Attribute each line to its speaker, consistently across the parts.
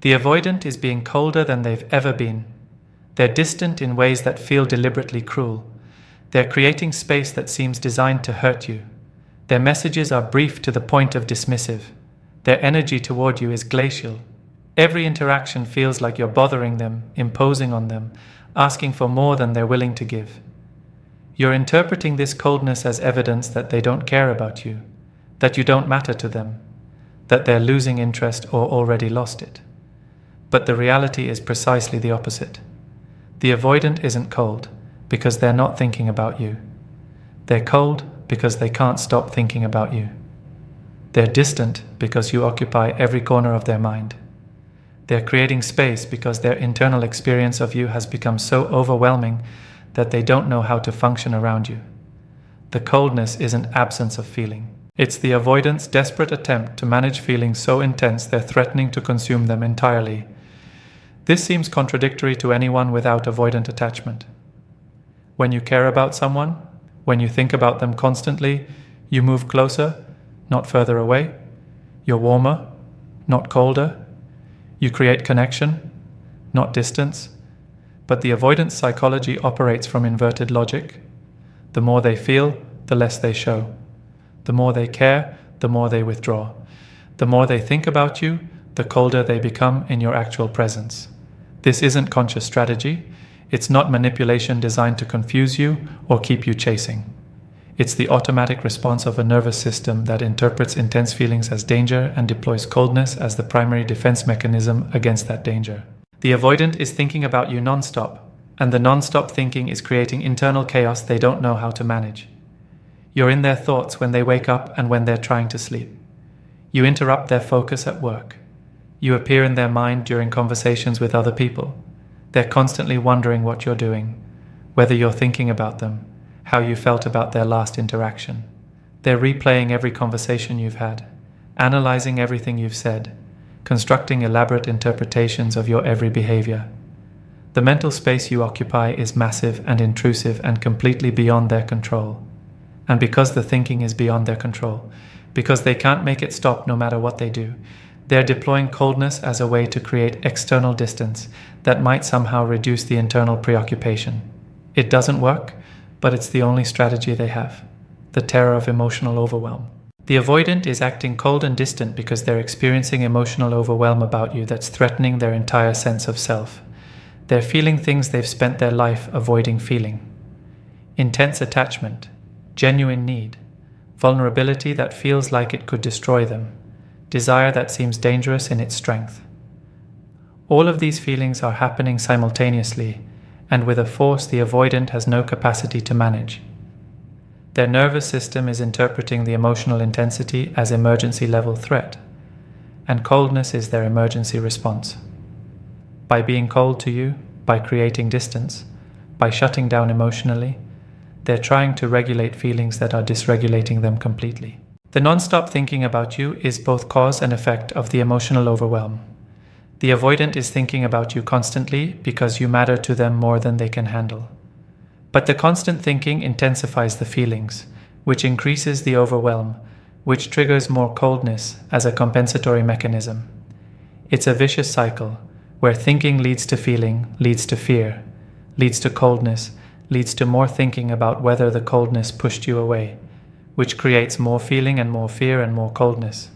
Speaker 1: The avoidant is being colder than they've ever been. They're distant in ways that feel deliberately cruel. They're creating space that seems designed to hurt you. Their messages are brief to the point of dismissive. Their energy toward you is glacial. Every interaction feels like you're bothering them, imposing on them, asking for more than they're willing to give. You're interpreting this coldness as evidence that they don't care about you, that you don't matter to them, that they're losing interest or already lost it. But the reality is precisely the opposite. The avoidant isn't cold because they're not thinking about you. They're cold because they can't stop thinking about you. They're distant because you occupy every corner of their mind. They're creating space because their internal experience of you has become so overwhelming that they don't know how to function around you. The coldness isn't absence of feeling. It's the avoidant's desperate attempt to manage feelings so intense they're threatening to consume them entirely. This seems contradictory to anyone without avoidant attachment. When you care about someone, when you think about them constantly, you move closer, not further away. You're warmer, not colder. You create connection, not distance. But the avoidance psychology operates from inverted logic. The more they feel, the less they show. The more they care, the more they withdraw. The more they think about you, the colder they become in your actual presence. This isn't conscious strategy. It's not manipulation designed to confuse you or keep you chasing. It's the automatic response of a nervous system that interprets intense feelings as danger and deploys coldness as the primary defense mechanism against that danger. The avoidant is thinking about you nonstop, and the nonstop thinking is creating internal chaos they don't know how to manage. You're in their thoughts when they wake up and when they're trying to sleep. You interrupt their focus at work. You appear in their mind during conversations with other people. They're constantly wondering what you're doing, whether you're thinking about them, how you felt about their last interaction. They're replaying every conversation you've had, analyzing everything you've said, constructing elaborate interpretations of your every behavior. The mental space you occupy is massive and intrusive and completely beyond their control. And because the thinking is beyond their control, because they can't make it stop no matter what they do, they're deploying coldness as a way to create external distance that might somehow reduce the internal preoccupation. It doesn't work, but it's the only strategy they have. The terror of emotional overwhelm. The avoidant is acting cold and distant because they're experiencing emotional overwhelm about you that's threatening their entire sense of self. They're feeling things they've spent their life avoiding feeling. Intense attachment, genuine need, vulnerability that feels like it could destroy them, desire that seems dangerous in its strength. All of these feelings are happening simultaneously, and with a force the avoidant has no capacity to manage. Their nervous system is interpreting the emotional intensity as emergency level threat, and coldness is their emergency response. By being cold to you, by creating distance, by shutting down emotionally, they're trying to regulate feelings that are dysregulating them completely. The nonstop thinking about you is both cause and effect of the emotional overwhelm. The avoidant is thinking about you constantly because you matter to them more than they can handle. But the constant thinking intensifies the feelings, which increases the overwhelm, which triggers more coldness as a compensatory mechanism. It's a vicious cycle, where thinking leads to feeling, leads to fear, leads to coldness, leads to more thinking about whether the coldness pushed you away, which creates more feeling and more fear and more coldness.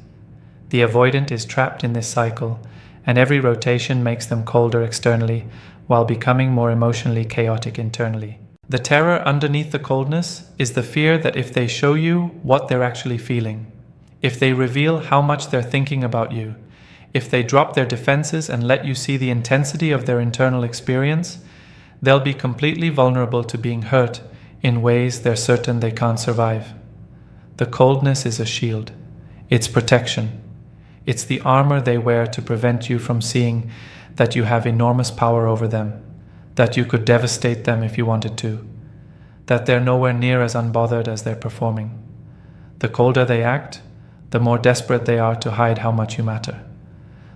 Speaker 1: The avoidant is trapped in this cycle, and every rotation makes them colder externally while becoming more emotionally chaotic internally. The terror underneath the coldness is the fear that if they show you what they're actually feeling, if they reveal how much they're thinking about you, if they drop their defenses and let you see the intensity of their internal experience, they'll be completely vulnerable to being hurt in ways they're certain they can't survive. The coldness is a shield. It's protection. It's the armor they wear to prevent you from seeing that you have enormous power over them, that you could devastate them if you wanted to, that they're nowhere near as unbothered as they're performing. The colder they act, the more desperate they are to hide how much you matter.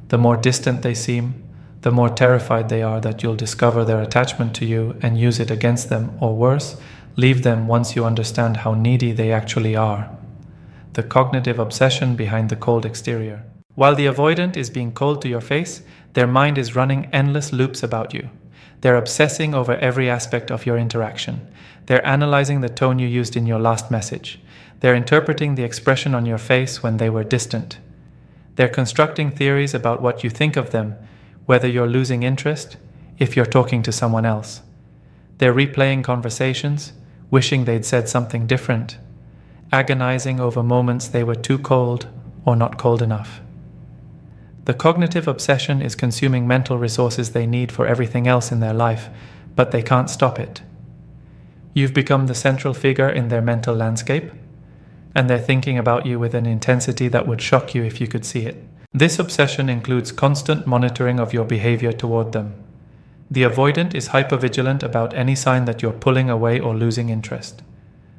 Speaker 1: The more distant they seem, the more terrified they are that you'll discover their attachment to you and use it against them, or worse, leave them once you understand how needy they actually are. The cognitive obsession behind the cold exterior. While the avoidant is being cold to your face, Their mind is running endless loops about you. They're obsessing over every aspect of your interaction. They're analyzing the tone you used in your last message. They're interpreting the expression on your face when they were distant. They're constructing theories about what you think of them, whether you're losing interest, if you're talking to someone else. They're replaying conversations, wishing they'd said something different, agonizing over moments they were too cold or not cold enough. The cognitive obsession is consuming mental resources they need for everything else in their life, but they can't stop it. You've become the central figure in their mental landscape, and they're thinking about you with an intensity that would shock you if you could see it. This obsession includes constant monitoring of your behavior toward them. The avoidant is hypervigilant about any sign that you're pulling away or losing interest.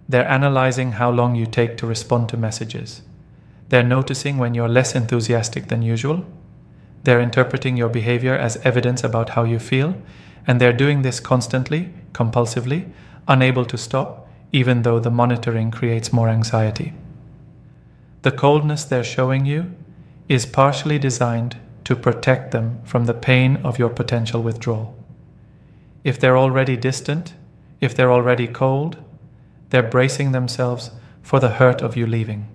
Speaker 1: They're analyzing how long you take to respond to messages. They're noticing when you're less enthusiastic than usual. They're interpreting your behavior as evidence about how you feel, and they're doing this constantly, compulsively, unable to stop, even though the monitoring creates more anxiety. The coldness they're showing you is partially designed to protect them from the pain of your potential withdrawal. If they're already distant, if they're already cold, they're bracing themselves for the hurt of you leaving.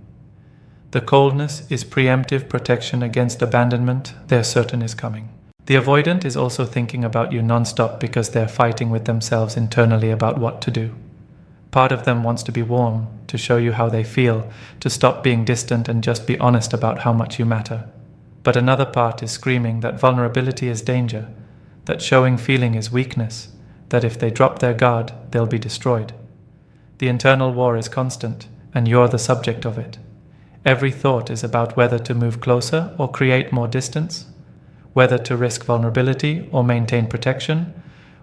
Speaker 1: The coldness is preemptive protection against abandonment they're certain is coming. The avoidant is also thinking about you nonstop because they're fighting with themselves internally about what to do. Part of them wants to be warm, to show you how they feel, to stop being distant and just be honest about how much you matter. But another part is screaming that vulnerability is danger, that showing feeling is weakness, that if they drop their guard, they'll be destroyed. The internal war is constant, and you're the subject of it. Every thought is about whether to move closer or create more distance, whether to risk vulnerability or maintain protection,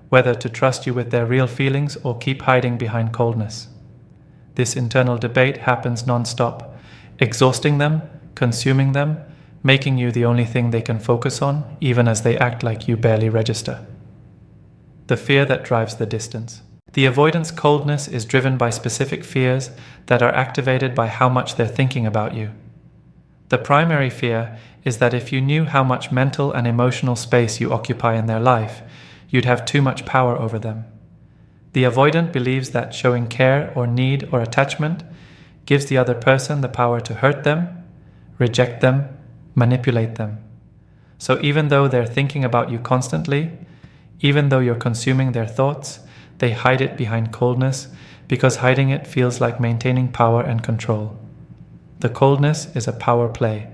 Speaker 1: whether to trust you with their real feelings or keep hiding behind coldness. This internal debate happens nonstop, exhausting them, consuming them, making you the only thing they can focus on, even as they act like you barely register. The fear that drives the distance. The avoidance coldness is driven by specific fears that are activated by how much they're thinking about you. The primary fear is that if you knew how much mental and emotional space you occupy in their life, you'd have too much power over them. The avoidant believes that showing care or need or attachment gives the other person the power to hurt them, reject them, manipulate them. So even though they're thinking about you constantly, even though you're consuming their thoughts, they hide it behind coldness because hiding it feels like maintaining power and control. The coldness is a power play,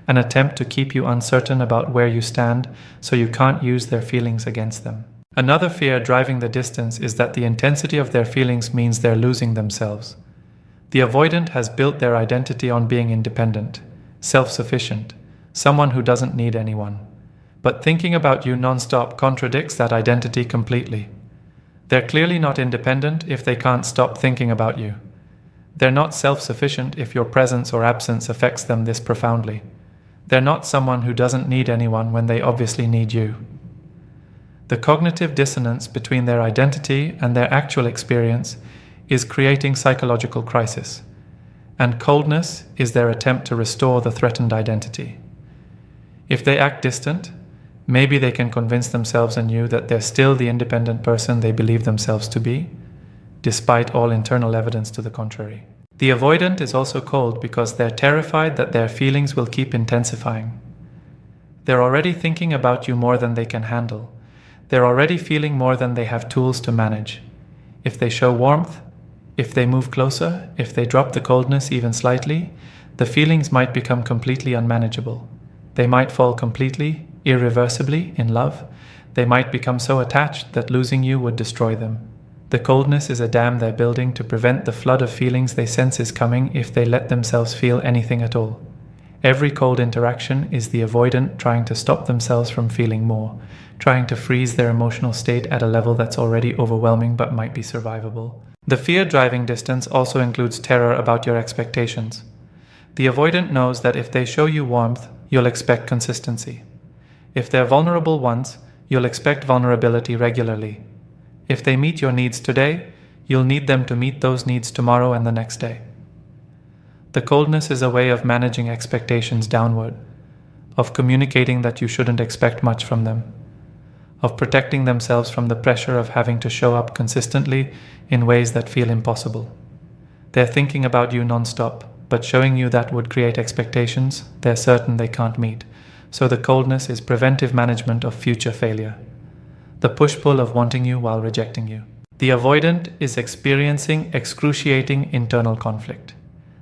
Speaker 1: an attempt to keep you uncertain about where you stand so you can't use their feelings against them. Another fear driving the distance is that the intensity of their feelings means they're losing themselves. The avoidant has built their identity on being independent, self-sufficient, someone who doesn't need anyone. But thinking about you nonstop contradicts that identity completely. They're clearly not independent if they can't stop thinking about you. They're not self-sufficient if your presence or absence affects them this profoundly. They're not someone who doesn't need anyone when they obviously need you. The cognitive dissonance between their identity and their actual experience is creating psychological crisis, and coldness is their attempt to restore the threatened identity. If they act distant, maybe they can convince themselves and you that they're still the independent person they believe themselves to be, despite all internal evidence to the contrary. The avoidant is also cold because they're terrified that their feelings will keep intensifying. They're already thinking about you more than they can handle. They're already feeling more than they have tools to manage. If they show warmth, if they move closer, if they drop the coldness even slightly, the feelings might become completely unmanageable. They might fall completely, irreversibly in love. They might become so attached that losing you would destroy them. The coldness is a dam they're building to prevent the flood of feelings they sense is coming if they let themselves feel anything at all. Every cold interaction is the avoidant trying to stop themselves from feeling more, trying to freeze their emotional state at a level that's already overwhelming but might be survivable. The fear driving distance also includes terror about your expectations. The avoidant knows that if they show you warmth, you'll expect consistency. If they're vulnerable once, you'll expect vulnerability regularly. If they meet your needs today, you'll need them to meet those needs tomorrow and the next day. The coldness is a way of managing expectations downward. of communicating that you shouldn't expect much from them, of protecting themselves from the pressure of having to show up consistently in ways that feel impossible. They're thinking about you nonstop, but showing you that would create expectations they're certain they can't meet. So the coldness is preventive management of future failure. The push-pull of wanting you while rejecting you. The avoidant is experiencing excruciating internal conflict.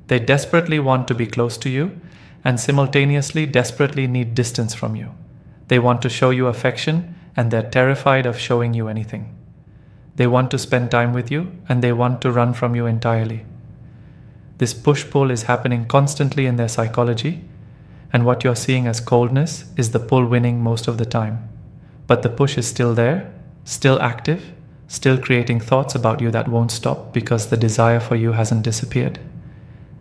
Speaker 1: They desperately want to be close to you and simultaneously desperately need distance from you. They want to show you affection and they're terrified of showing you anything. They want to spend time with you and they want to run from you entirely. This push-pull is happening constantly in their psychology, and what you're seeing as coldness is the pull winning most of the time. But the push is still there, still active, still creating thoughts about you that won't stop because the desire for you hasn't disappeared.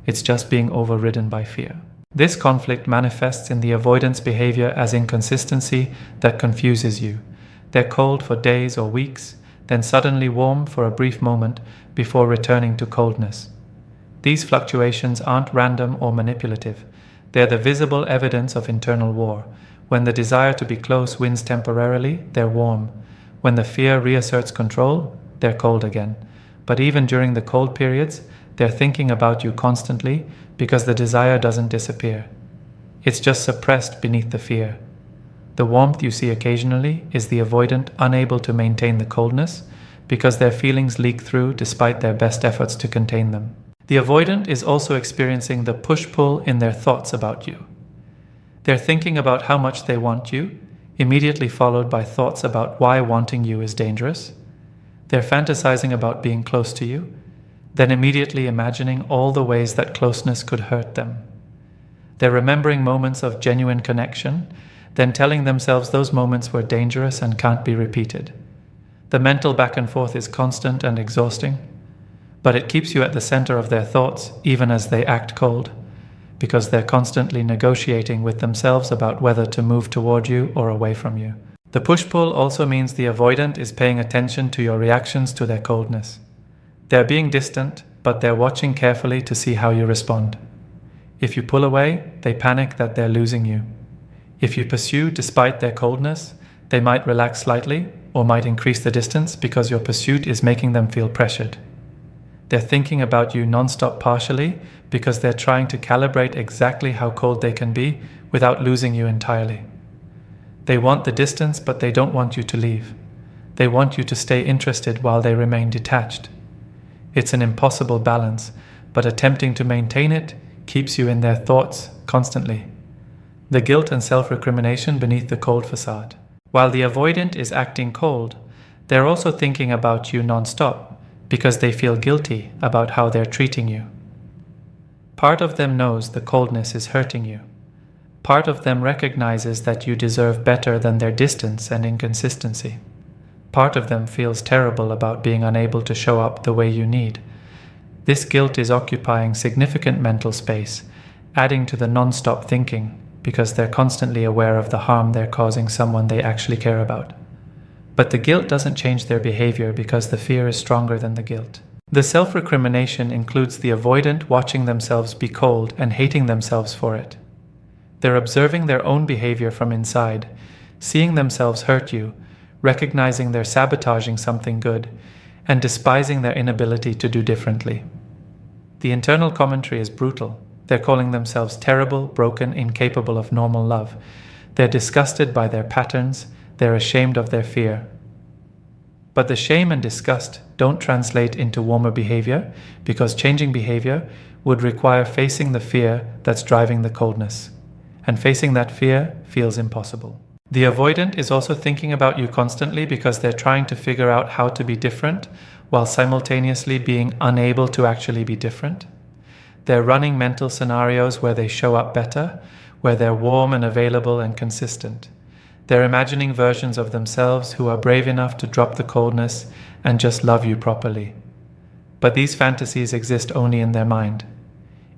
Speaker 1: It's just being overridden by fear. This conflict manifests in the avoidance behavior as inconsistency that confuses you. They're cold for days or weeks, then suddenly warm for a brief moment before returning to coldness. These fluctuations aren't random or manipulative. They're the visible evidence of internal war. When the desire to be close wins temporarily, they're warm. When the fear reasserts control, they're cold again. But even during the cold periods, they're thinking about you constantly because the desire doesn't disappear. It's just suppressed beneath the fear. The warmth you see occasionally is the avoidant unable to maintain the coldness because their feelings leak through despite their best efforts to contain them. The avoidant is also experiencing the push-pull in their thoughts about you. They're thinking about how much they want you, immediately followed by thoughts about why wanting you is dangerous. They're fantasizing about being close to you, then immediately imagining all the ways that closeness could hurt them. They're remembering moments of genuine connection, then telling themselves those moments were dangerous and can't be repeated. The mental back and forth is constant and exhausting, but it keeps you at the center of their thoughts even as they act cold, because they're constantly negotiating with themselves about whether to move toward you or away from you. The push-pull also means the avoidant is paying attention to your reactions to their coldness. They're being distant, but they're watching carefully to see how you respond. If you pull away, they panic that they're losing you. If you pursue despite their coldness, they might relax slightly or might increase the distance because your pursuit is making them feel pressured. They're thinking about you nonstop partially because they're trying to calibrate exactly how cold they can be without losing you entirely. They want the distance, but they don't want you to leave. They want you to stay interested while they remain detached. It's an impossible balance, but attempting to maintain it keeps you in their thoughts constantly. The guilt and self-recrimination beneath the cold facade. While the avoidant is acting cold, they're also thinking about you nonstop because they feel guilty about how they're treating you. Part of them knows the coldness is hurting you. Part of them recognizes that you deserve better than their distance and inconsistency. Part of them feels terrible about being unable to show up the way you need. This guilt is occupying significant mental space, adding to the non-stop thinking because they're constantly aware of the harm they're causing someone they actually care about. But the guilt doesn't change their behavior because the fear is stronger than the guilt. The self-recrimination includes the avoidant watching themselves be cold and hating themselves for it. They're observing their own behavior from inside, seeing themselves hurt you, recognizing they're sabotaging something good, and despising their inability to do differently. The internal commentary is brutal. They're calling themselves terrible, broken, incapable of normal love. They're disgusted by their patterns. They're ashamed of their fear. But the shame and disgust don't translate into warmer behavior because changing behavior would require facing the fear that's driving the coldness. And facing that fear feels impossible. The avoidant is also thinking about you constantly because they're trying to figure out how to be different while simultaneously being unable to actually be different. They're running mental scenarios where they show up better, where they're warm and available and consistent. They're imagining versions of themselves who are brave enough to drop the coldness and just love you properly. But these fantasies exist only in their mind.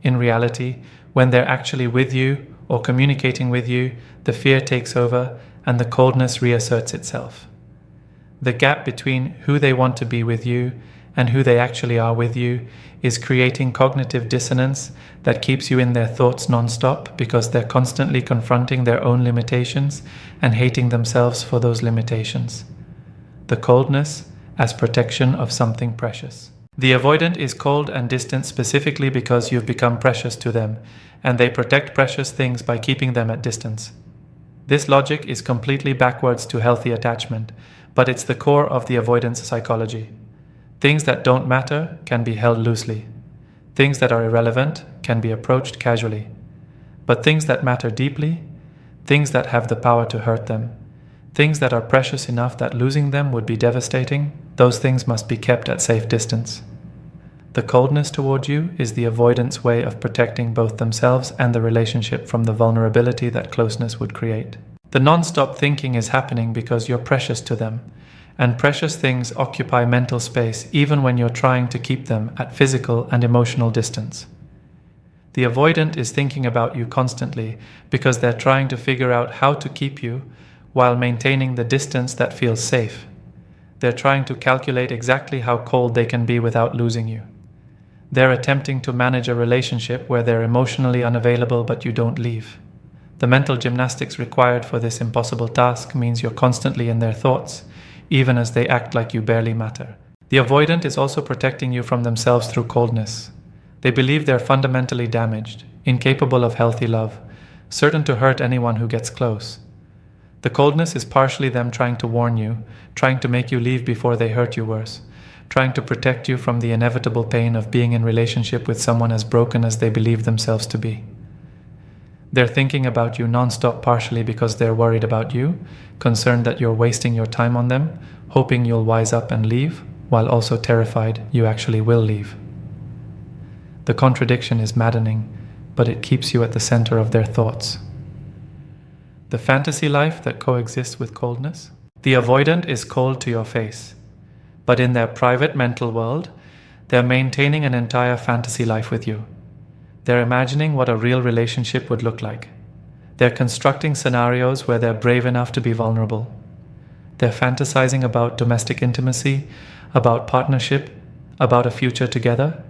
Speaker 1: In reality, when they're actually with you or communicating with you, the fear takes over and the coldness reasserts itself. The gap between who they want to be with you and who they actually are with you is creating cognitive dissonance that keeps you in their thoughts nonstop because they're constantly confronting their own limitations and hating themselves for those limitations. The coldness as protection of something precious. The avoidant is cold and distant specifically because you've become precious to them, and they protect precious things by keeping them at distance. This logic is completely backwards to healthy attachment, but it's the core of the avoidance psychology. Things that don't matter can be held loosely. Things that are irrelevant can be approached casually. But things that matter deeply, things that have the power to hurt them, things that are precious enough that losing them would be devastating, those things must be kept at safe distance. The coldness toward you is the avoidant's way of protecting both themselves and the relationship from the vulnerability that closeness would create. The non-stop thinking is happening because you're precious to them, and precious things occupy mental space even when you're trying to keep them at physical and emotional distance. The avoidant is thinking about you constantly because they're trying to figure out how to keep you while maintaining the distance that feels safe. They're trying to calculate exactly how cold they can be without losing you. They're attempting to manage a relationship where they're emotionally unavailable but you don't leave. The mental gymnastics required for this impossible task means you're constantly in their thoughts, even as they act like you barely matter. The avoidant is also protecting you from themselves through coldness. They believe they're fundamentally damaged, incapable of healthy love, certain to hurt anyone who gets close. The coldness is partially them trying to warn you, trying to make you leave before they hurt you worse, trying to protect you from the inevitable pain of being in relationship with someone as broken as they believe themselves to be. They're thinking about you nonstop partially because they're worried about you, concerned that you're wasting your time on them, hoping you'll wise up and leave, while also terrified you actually will leave. The contradiction is maddening, but it keeps you at the center of their thoughts. The fantasy life that coexists with coldness. The avoidant is cold to your face, but in their private mental world, they're maintaining an entire fantasy life with you. They're imagining what a real relationship would look like. They're constructing scenarios where they're brave enough to be vulnerable. They're fantasizing about domestic intimacy, about partnership, about a future together.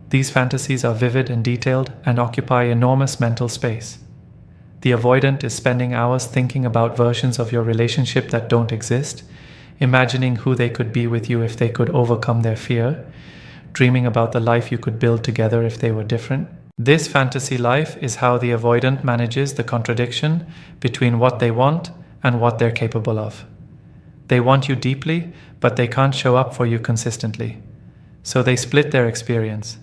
Speaker 1: These fantasies are vivid and detailed and occupy enormous mental space. The avoidant is spending hours thinking about versions of your relationship that don't exist, imagining who they could be with you if they could overcome their fear, dreaming about the life you could build together if they were different. This fantasy life is how the avoidant manages the contradiction between what they want and what they're capable of. They want you deeply, but they can't show up for you consistently. So they split their experience.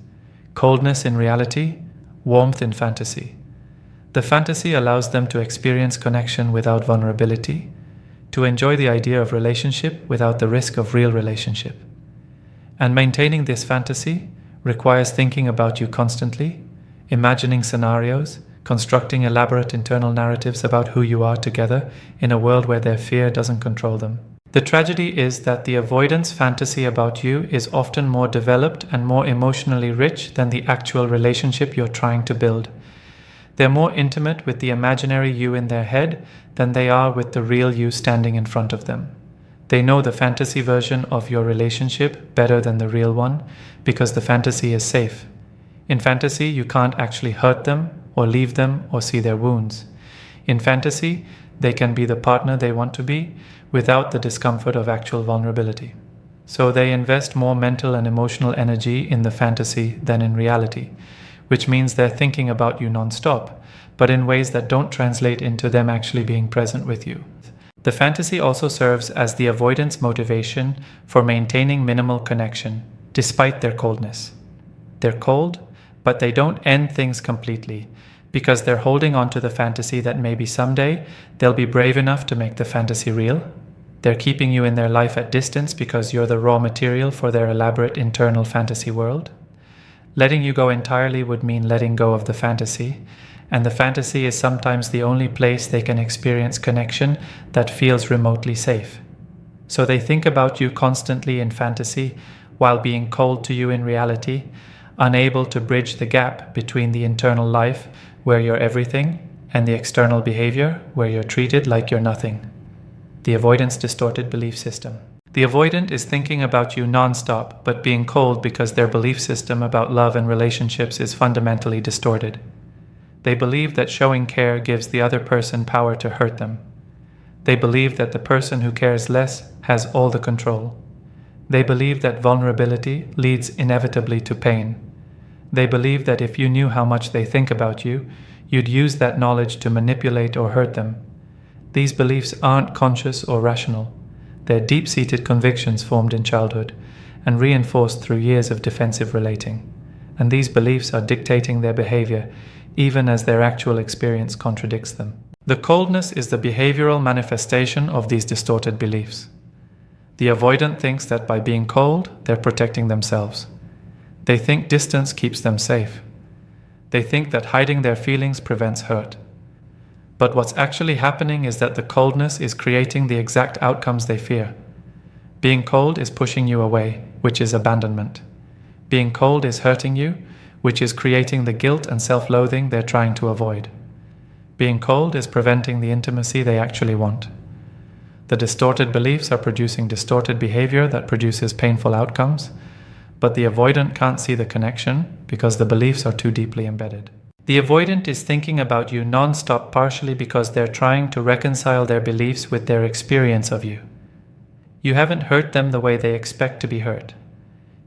Speaker 1: Coldness in reality, warmth in fantasy. The fantasy allows them to experience connection without vulnerability, to enjoy the idea of relationship without the risk of real relationship. And maintaining this fantasy requires thinking about you constantly, imagining scenarios, constructing elaborate internal narratives about who you are together in a world where their fear doesn't control them. The tragedy is that the avoidance fantasy about you is often more developed and more emotionally rich than the actual relationship you're trying to build. They're more intimate with the imaginary you in their head than they are with the real you standing in front of them. They know the fantasy version of your relationship better than the real one because the fantasy is safe. In fantasy, you can't actually hurt them or leave them or see their wounds. In fantasy, they can be the partner they want to be without the discomfort of actual vulnerability. So they invest more mental and emotional energy in the fantasy than in reality, which means they're thinking about you nonstop, but in ways that don't translate into them actually being present with you. The fantasy also serves as the avoidance motivation for maintaining minimal connection, despite their coldness. They're cold, but they don't end things completely, because they're holding on to the fantasy that maybe someday they'll be brave enough to make the fantasy real. They're keeping you in their life at distance because you're the raw material for their elaborate internal fantasy world. Letting you go entirely would mean letting go of the fantasy, and the fantasy is sometimes the only place they can experience connection that feels remotely safe. So they think about you constantly in fantasy while being cold to you in reality, unable to bridge the gap between the internal life where you're everything and the external behavior where you're treated like you're nothing. The avoidance distorted belief system. The avoidant is thinking about you nonstop, but being cold because their belief system about love and relationships is fundamentally distorted. They believe that showing care gives the other person power to hurt them. They believe that the person who cares less has all the control. They believe that vulnerability leads inevitably to pain. They believe that if you knew how much they think about you, you'd use that knowledge to manipulate or hurt them. These beliefs aren't conscious or rational. They're deep-seated convictions formed in childhood and reinforced through years of defensive relating. And these beliefs are dictating their behavior even as their actual experience contradicts them. The coldness is the behavioral manifestation of these distorted beliefs. The avoidant thinks that by being cold, they're protecting themselves. They think distance keeps them safe. They think that hiding their feelings prevents hurt. But what's actually happening is that the coldness is creating the exact outcomes they fear. Being cold is pushing you away, which is abandonment. Being cold is hurting you, which is creating the guilt and self-loathing they're trying to avoid. Being cold is preventing the intimacy they actually want. The distorted beliefs are producing distorted behavior that produces painful outcomes, but the avoidant can't see the connection because the beliefs are too deeply embedded. The avoidant is thinking about you nonstop partially because they're trying to reconcile their beliefs with their experience of you. You haven't hurt them the way they expect to be hurt.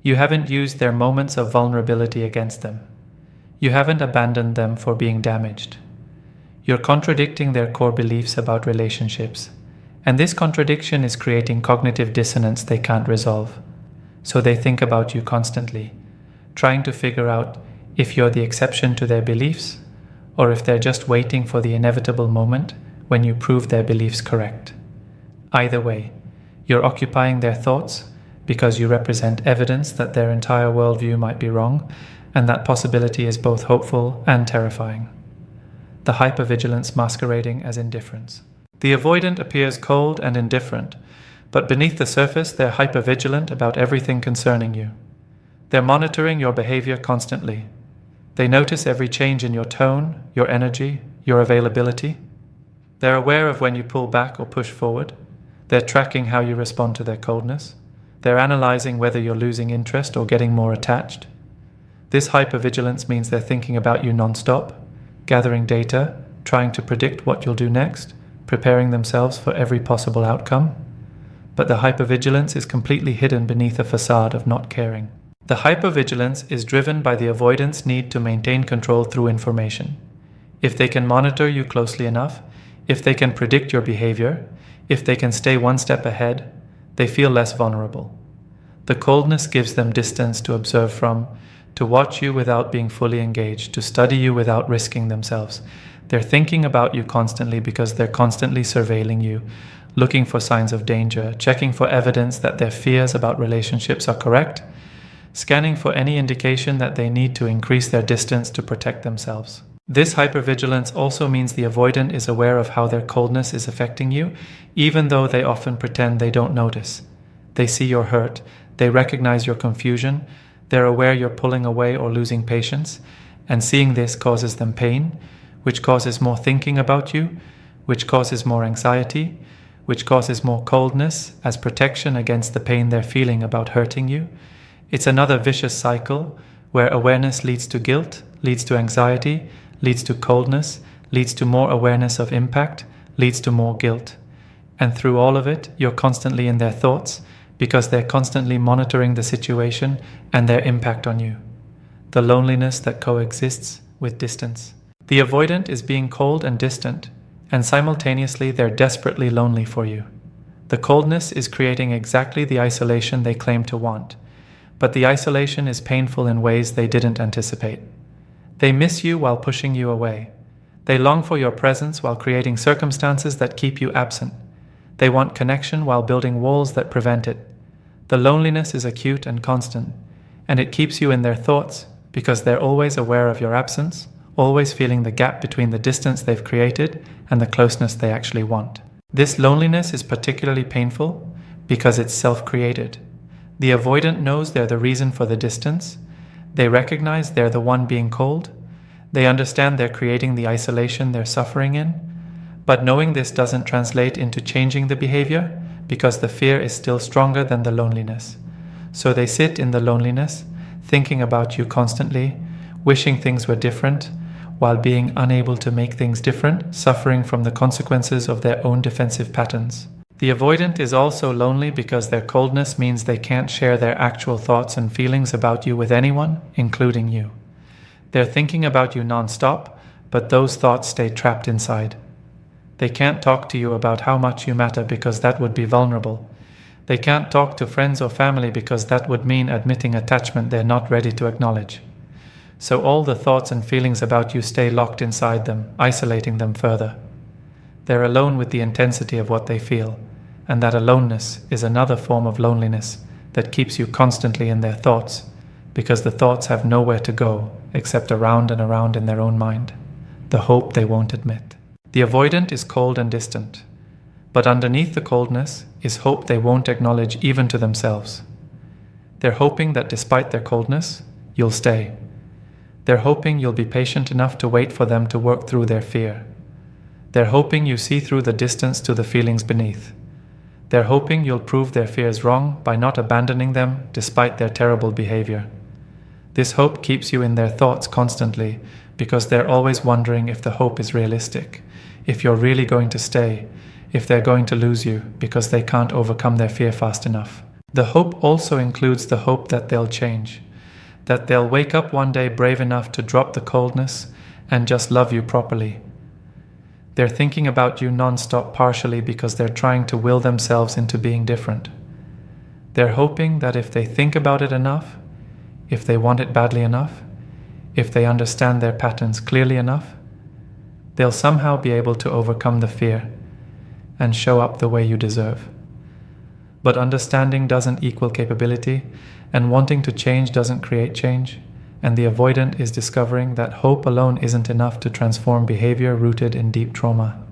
Speaker 1: You haven't used their moments of vulnerability against them. You haven't abandoned them for being damaged. You're contradicting their core beliefs about relationships, and this contradiction is creating cognitive dissonance they can't resolve. So they think about you constantly, trying to figure out if you're the exception to their beliefs, or if they're just waiting for the inevitable moment when you prove their beliefs correct. Either way, you're occupying their thoughts because you represent evidence that their entire worldview might be wrong, and that possibility is both hopeful and terrifying. The hypervigilance masquerading as indifference. The avoidant appears cold and indifferent, but beneath the surface they're hypervigilant about everything concerning you. They're monitoring your behavior constantly. They notice every change in your tone, your energy, your availability. They're aware of when you pull back or push forward. They're tracking how you respond to their coldness. They're analyzing whether you're losing interest or getting more attached. This hypervigilance means they're thinking about you nonstop, gathering data, trying to predict what you'll do next, preparing themselves for every possible outcome. But the hypervigilance is completely hidden beneath a facade of not caring. The hypervigilance is driven by the avoidant's need to maintain control through information. If they can monitor you closely enough, if they can predict your behavior, if they can stay one step ahead, they feel less vulnerable. The coldness gives them distance to observe from, to watch you without being fully engaged, to study you without risking themselves. They're thinking about you constantly because they're constantly surveilling you, looking for signs of danger, checking for evidence that their fears about relationships are correct, scanning for any indication that they need to increase their distance to protect themselves. This hypervigilance also means the avoidant is aware of how their coldness is affecting you, even though they often pretend they don't notice. They see your hurt, they recognize your confusion, they're aware you're pulling away or losing patience, and seeing this causes them pain, which causes more thinking about you, which causes more anxiety, which causes more coldness as protection against the pain they're feeling about hurting you. It's another vicious cycle where awareness leads to guilt, leads to anxiety, leads to coldness, leads to more awareness of impact, leads to more guilt. And through all of it, you're constantly in their thoughts because they're constantly monitoring the situation and their impact on you. The loneliness that coexists with distance. The avoidant is being cold and distant, and simultaneously they're desperately lonely for you. The coldness is creating exactly the isolation they claim to want, but the isolation is painful in ways they didn't anticipate. They miss you while pushing you away. They long for your presence while creating circumstances that keep you absent. They want connection while building walls that prevent it. The loneliness is acute and constant, and it keeps you in their thoughts because they're always aware of your absence, always feeling the gap between the distance they've created and the closeness they actually want. This loneliness is particularly painful because it's self-created. The avoidant knows they're the reason for the distance. They recognize they're the one being cold. They understand they're creating the isolation they're suffering in. But knowing this doesn't translate into changing the behavior because the fear is still stronger than the loneliness. So they sit in the loneliness, thinking about you constantly, wishing things were different, while being unable to make things different, suffering from the consequences of their own defensive patterns. The avoidant is also lonely because their coldness means they can't share their actual thoughts and feelings about you with anyone, including you. They're thinking about you nonstop, but those thoughts stay trapped inside. They can't talk to you about how much you matter because that would be vulnerable. They can't talk to friends or family because that would mean admitting attachment they're not ready to acknowledge. So all the thoughts and feelings about you stay locked inside them, isolating them further. They're alone with the intensity of what they feel, and that aloneness is another form of loneliness that keeps you constantly in their thoughts, because the thoughts have nowhere to go except around and around in their own mind, the hope they won't admit. The avoidant is cold and distant, but underneath the coldness is hope they won't acknowledge even to themselves. They're hoping that despite their coldness, you'll stay. They're hoping you'll be patient enough to wait for them to work through their fear. They're hoping you see through the distance to the feelings beneath. They're hoping you'll prove their fears wrong by not abandoning them despite their terrible behavior. This hope keeps you in their thoughts constantly because they're always wondering if the hope is realistic, if you're really going to stay, if they're going to lose you because they can't overcome their fear fast enough. The hope also includes the hope that they'll change, that they'll wake up one day brave enough to drop the coldness and just love you properly. They're thinking about you nonstop partially because they're trying to will themselves into being different. They're hoping that if they think about it enough, if they want it badly enough, if they understand their patterns clearly enough, they'll somehow be able to overcome the fear and show up the way you deserve. But understanding doesn't equal capability, and wanting to change doesn't create change, and the avoidant is discovering that hope alone isn't enough to transform behavior rooted in deep trauma.